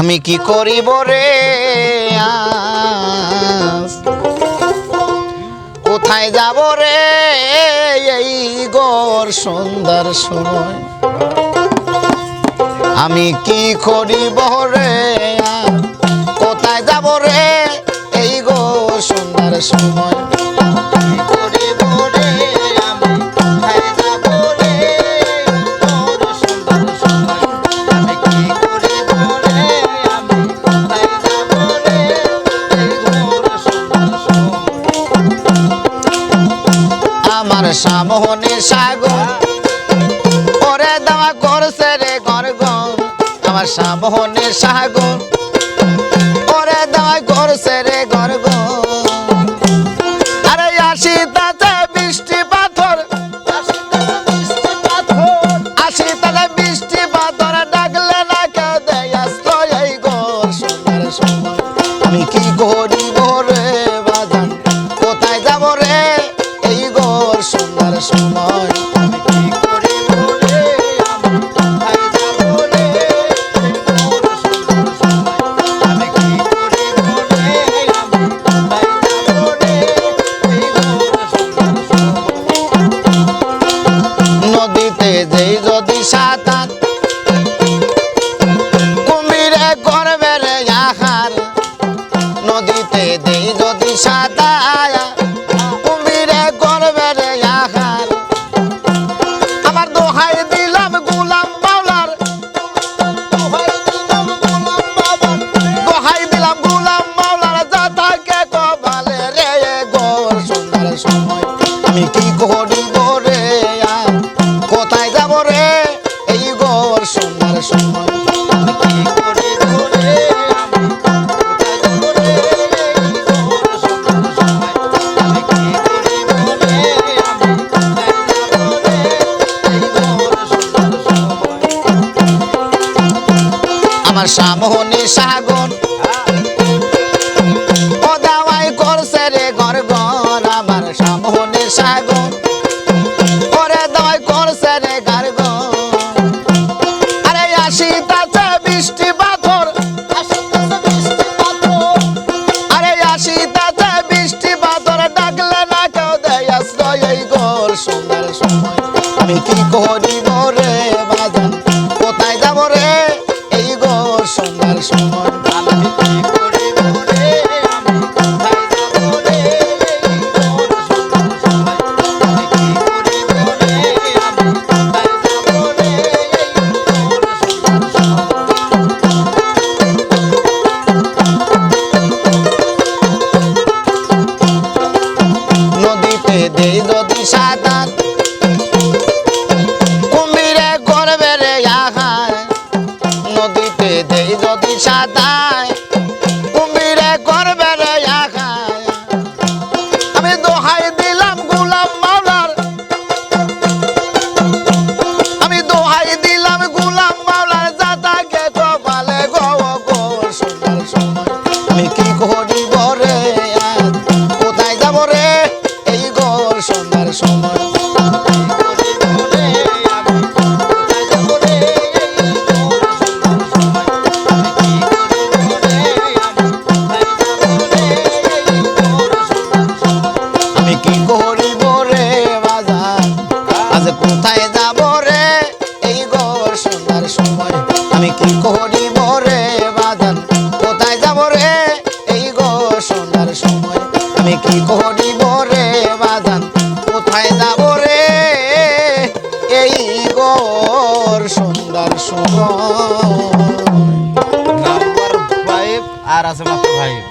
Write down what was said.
আমি কি করিব রে আজ, কোথায় যাব রে এই গোর সুন্দর সময়। আমি কি করিব রে আজ, কোথায় যাব রে এই গোর সুন্দর সময়। আমার সামনে সাগর ওরে দেওয়া করছে রে গরগর, আমার সামনে সাগর ওরে দেওয়া করছে রে গরগর। আরে আসি তাতে বৃষ্টি পাথর, আসি তাতে বৃষ্টি পাথর, ডাকলে না কেউ দেয় আশ্রয় এই গোর সুন্দর সময়। আমি কি করিব রে বাজান, কোথায় যাব রে এই গোর সুন্দর সময়। আমি কি করিব রে আমি কোথায় যাব রে এই গোর সুন্দর সময়। আমি কি করিব রে আমি কোথায় যাব রে এই গোর সুন্দর সময়। নদীতে যেই যদি সাঁতার, কুমিরে করবে রে আহার। নদীতে যেই যদি সাঁতার, কুমিরে করবে রে আহার। আমার দোহাই দিলাম গোলাম মাওলার, দোহাই দিলাম গোলাম মাওলার, যা থাকে কপালে রে গোর সুন্দর সময়। আমি কি করিব রে আজ, কোথায় যাব রে এই গোর সুন্দর সময়। আমি কি করিব রে আমি কোথায় যাব রে এই গোর সুন্দর সময়। আমি কি করিব রে আমি কোথায় যাব রে এই গোর সুন্দর সময়। আমার সামনে সাগর ও দাওয়াই করছে রে গরগর, আমার সামনে সাগর ওরে দাওয়াই করছে রে গরগর। আরে আসি তাতে বৃষ্টি পাথর, আরে আসি তাতে বৃষ্টি পাথর, ডাকলে না কেউ দেয় আশ্রয় এই গোর সুন্দর সময়। আমি কি করিব রে বাজান, কোথায় যাব রে এই গোর সুন্দর সময়। আমি কি করিব রে আমি কোথায় যাব রে এই গোর সুন্দর সময়। আমি কি করিব রে আমি কোথায় যাব রে এই গোর সুন্দর সময়। নদীতে দেই যদি সাঁতার, কুমিরে করবে রে আহার। নদীতে দেই যদি সাঁতার, কুমিরে করবে রে আহার। আমি দোহাই দিলাম গোলাম মাওলার, আমি দোহাই দিলাম গোলাম মাওলার, যা থাকে কপালে গো গোর সুন্দর সময়। আমি কি করিব রে আজ, কোথায় যাব রে এই গোর সুন্দর সময়। আমি কি করিব রে আমি কোথায় যাব রে এই গোর সুন্দর সময়। আমি কি করিব রে আমি কোথায় যাব রে এই গোর সুন্দর সময়। আমি কি করিব রে বাজার, আজ কোথায় যাব রে এই গোর সুন্দর সময়। আমি কি করিব রে বাজার, কোথায় যাব রে এই গোর সুন্দর সময়। আমি কি করিব রে বাজার, কোথায় যাব রে এই গোর সুন্দর সময়। নাম্বার 5 আর আছে মাত্র 5।